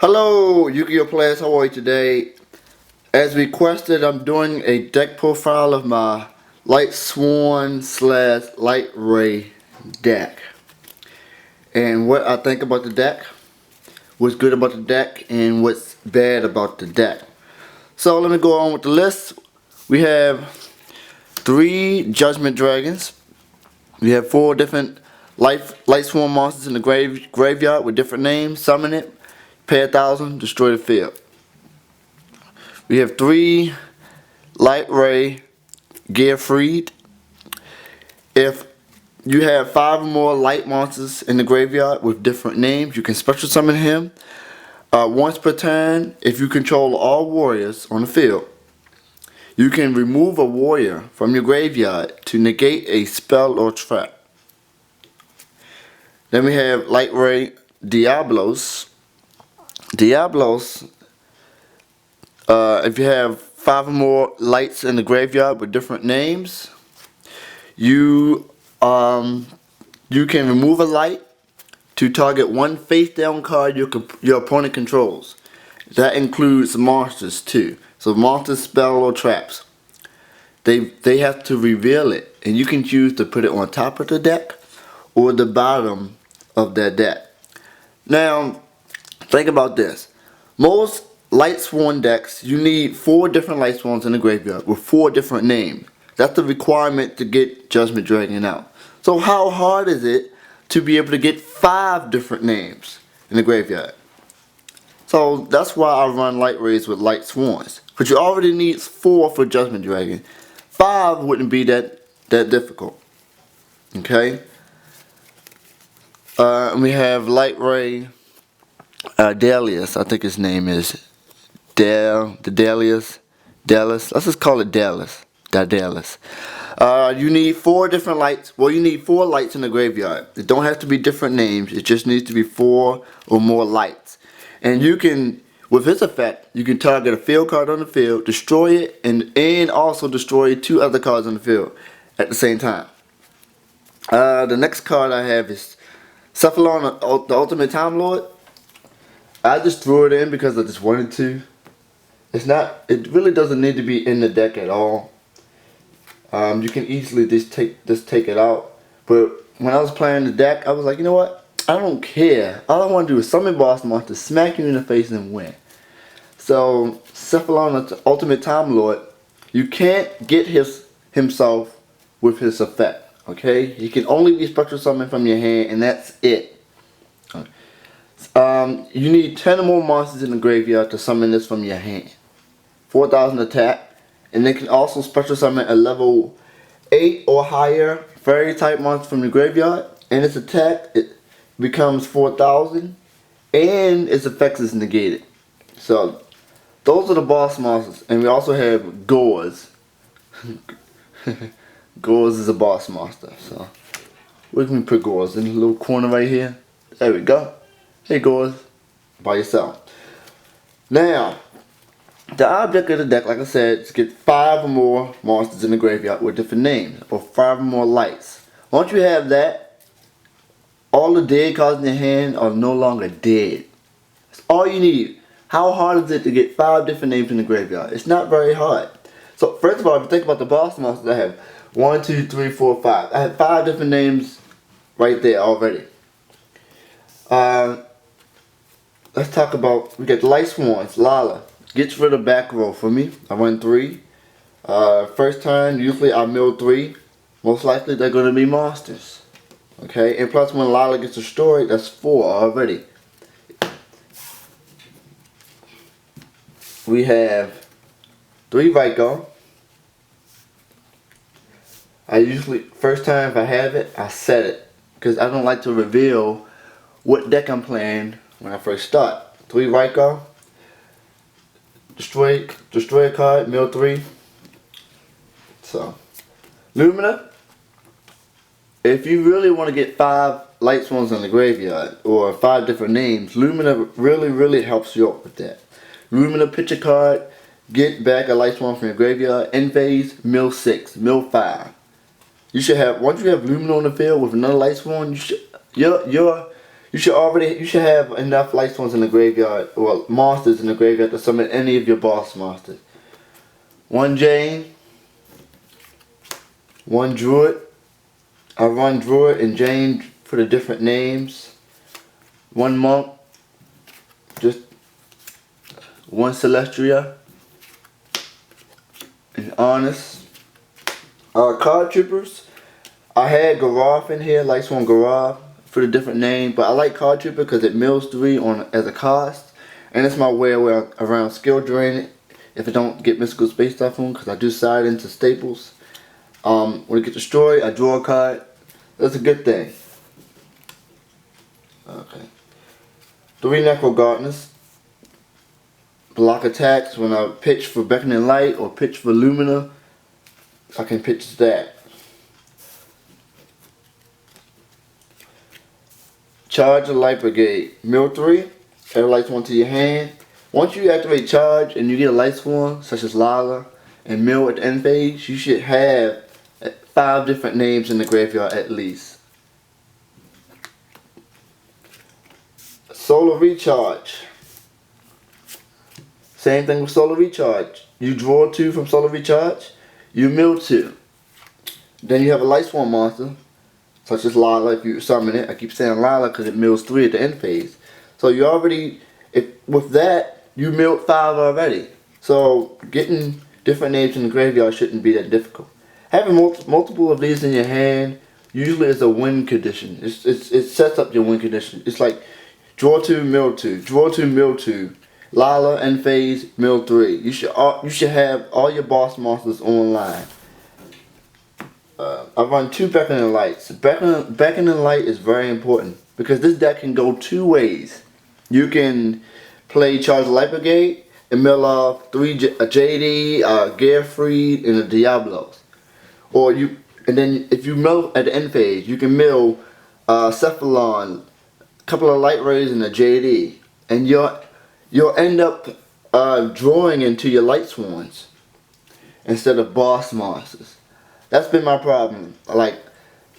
Hello, Yugioh players. How are you today? As requested, I'm doing a deck profile of my Light Swan / Lightray deck, and what I think about the deck, what's good about the deck, and what's bad about the deck. So let me go on with the list. We have 3 Judgment Dragons. We have 4 different Light Swan monsters in the graveyard with different names. Summon it, pay 1,000, destroy the field. We have 3 Lightray Gearfried. If you have 5 or more light monsters in the graveyard with different names, you can special summon him once per turn. If you control all warriors on the field, you can remove a warrior from your graveyard to negate a spell or trap. Then we have Lightray Diablos. If you have 5 or more lights in the graveyard with different names, you can remove a light to target one face down card your opponent controls. That includes monsters too. So monsters, spell, or traps. They have to reveal it, and you can choose to put it on top of the deck or the bottom of that deck. Now, think about this. Most Light Swan decks, you need 4 different Light Swans in the graveyard with 4 different names. That's the requirement to get Judgment Dragon out. So how hard is it to be able to get 5 different names in the graveyard? So that's why I run Light Rays with Light Swans. But you already need 4 for Judgment Dragon. 5 wouldn't be that difficult. Okay? We have Lightray Dalius, I think his name is Dallas. Let's just call it Dallas. You need 4 different lights. Well, you need 4 lights in the graveyard. It don't have to be different names. It just needs to be 4 or more lights. And you can, with his effect, you can target a field card on the field, destroy it, and also destroy 2 other cards on the field at the same time. The next card I have is Cephalon, the Ultimate Time Lord. I just threw it in because I just wanted to. It really doesn't need to be in the deck at all. You can easily just take it out. But when I was playing the deck, I was like, you know what? I don't care. All I want to do is summon boss monster, smack you in the face, and win. So Cephalon, the Ultimate Time Lord, you can't get himself with his effect. Okay, he can only be special summoned from your hand, and that's it. You need 10 or more monsters in the graveyard to summon this from your hand. 4,000 attack, and they can also special summon a level 8 or higher fairy type monster from the graveyard, and its attack it becomes 4,000, and its effects is negated. So those are the boss monsters, and we also have Gores. Gores is a boss monster. So where can we put Gores? In the little corner right here. There we go. Hey Gores, by yourself. Now, the object of the deck, like I said, is to get 5 or more monsters in the graveyard with different names, or 5 or more lights. Once you have that, all the dead cards in your hand are no longer dead. That's all you need. How hard is it to get 5 different names in the graveyard? It's not very hard. So first of all, if you think about the boss monsters, I have 1, 2, 3, 4, 5. I have 5 different names right there already. Let's talk about, we got the Light Swans. Lala gets rid of back row for me. I run 3. First turn, usually I mill 3. Most likely they're going to be monsters. Okay, and plus when Lala gets destroyed, that's 4 already. We have 3 Vyko. I usually, first time if I have it, I set it. Because I don't like to reveal what deck I'm playing when I first start. 3 Vyko. Destroy a card, mill 3. So, Lumina. If you really want to get 5 Light Swans in the graveyard, or 5 different names, Lumina really helps you out with that. Lumina, pitch a card, get back a Light Swan from your graveyard, end phase, mill 6, mill 5. You should have, once you have Lumina on the field with another Light Swan, your You should have enough light swans in the graveyard, or monsters in the graveyard to summon any of your boss monsters. 1 Jane, 1 Druid. I run Druid and Jane for the different names. 1 Monk, just 1 Celestia, and Honest. Card Troopers, I had Garov in here, Light Swan Garov, for the different name, but I like Card Trooper because it mills 3 on as a cost, and it's my way around skill drain if I don't get Mystical Space Typhoon, because I do side into staples. When it gets destroyed, I draw a card. That's a good thing. Okay. 3 Necro Gardeners. Block attacks when I pitch for Beckoning Light or pitch for Lumina. I can pitch that. Charge the Light Brigade. Mill 3. Add a Light Swan to your hand. Once you activate Charge and you get a Light Swan, such as Lala and Mill at the end phase, you should have 5 different names in the graveyard at least. Solar Recharge. Same thing with Solar Recharge. You draw 2 from Solar Recharge, you mill 2. Then you have a Light Swan monster, such as Lala if you summon it. I keep saying Lala because it mills 3 at the end phase. So you already, with that, you milled 5 already. So getting different names in the graveyard shouldn't be that difficult. Having multiple of these in your hand usually is a win condition. It sets up your win condition. It's like draw 2, mill 2, draw 2, mill 2, Lala end phase, mill 3. You should have all your boss monsters online. I run 2 Beckoning Lights. Beckoning Light is very important because this deck can go 2 ways. You can play Charge the Light Brigade and mill off 3 JD, Garefried, and a Diablos. Or then if you mill at the end phase, you can mill Cephalon, a couple of Light Rays, and a JD, and you'll end up drawing into your Light Swans instead of boss monsters. That's been my problem. Like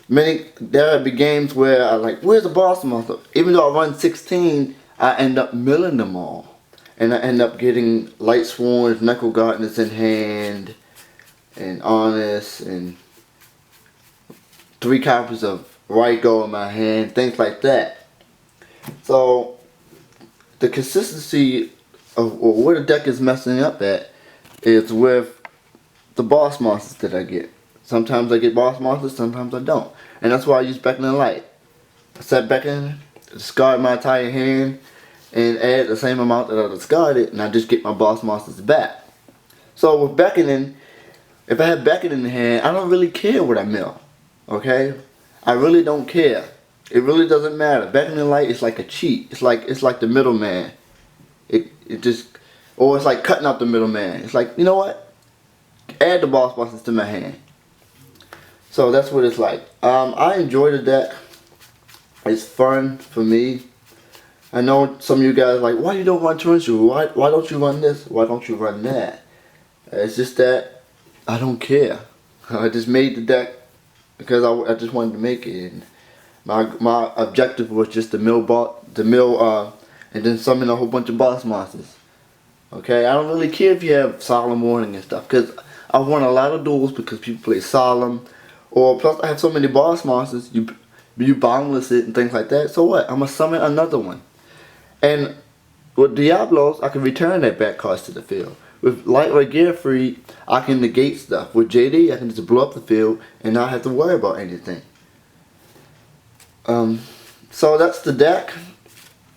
there have been games where I like, where's the boss monster? Even though I run 16, I end up milling them all, and I end up getting Light Swans, Necro Gardeners in hand, and Honest, and 3 copies of Ryko in my hand, things like that. So the consistency of where the deck is messing up at is with the boss monsters that I get. Sometimes I get boss monsters, sometimes I don't. And that's why I use Beckoning Light. I set Beckoning, discard my entire hand, and add the same amount that I discarded, and I just get my boss monsters back. So with Beckoning, if I have Beckoning in the hand, I don't really care what I mill. Okay? I really don't care. It really doesn't matter. Beckoning Light is like a cheat. It's like the middleman. Or it's like cutting out the middleman. It's like, you know what? Add the boss monsters to my hand. So that's what it's like. I enjoy the deck. It's fun for me. I know some of you guys are like, why you don't run Torrential? Why don't you run this? Why don't you run that? It's just that I don't care. I just made the deck because I just wanted to make it. And my objective was just to mill and then summon a whole bunch of boss monsters. Okay, I don't really care if you have Solemn Warning and stuff, because I've won a lot of duels because people play Solemn, or plus I have so many boss monsters, you boundless it and things like that. So what? I'm gonna summon another one. And with Diablos, I can return that back cost to the field. With Lightray Garefried, I can negate stuff. With JD, I can just blow up the field and not have to worry about anything. So that's the deck.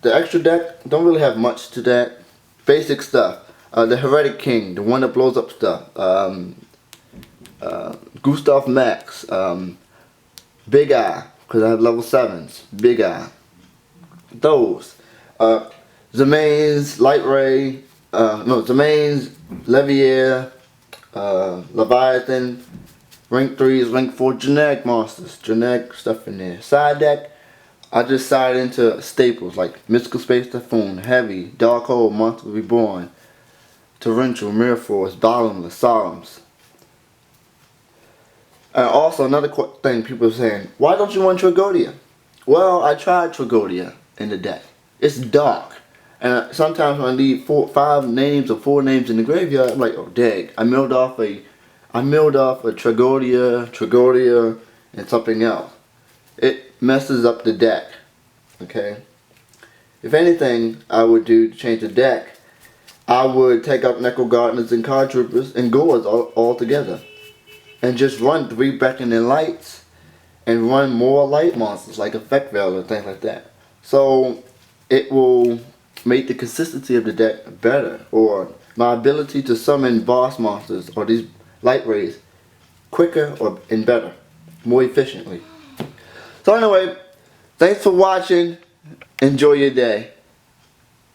The extra deck, don't really have much to that. Basic stuff. The Heretic King, the one that blows up stuff. Gustav Max. Big Eye, because I have level 7s. Big Eye. Those. Zemains, Lightray, Zemains, Levier, Leviathan, rank 3s, rank 4 generic monsters, generic stuff in there. Side deck, I just side into staples like Mystical Space Typhoon, Heavy, Dark Hole, Monster Reborn, Torrential, Mirror Force, Bottomless, Solemns. And also another thing people are saying, why don't you want Tragodia? Well, I tried Tragodia. in the deck. It's dark. And sometimes when I leave 4 names in the graveyard, I'm like, oh dang, I milled off a Tragoria, and something else. It messes up the deck. Okay? If anything I would do to change the deck, I would take out Necro Gardeners and Card Troopers and Goers all together. And just run 3 Beckoning Lights and run more light monsters like Effect Veil and things like that. So it will make the consistency of the deck better, or my ability to summon boss monsters or these light rays quicker and better, more efficiently. So anyway, thanks for watching. Enjoy your day.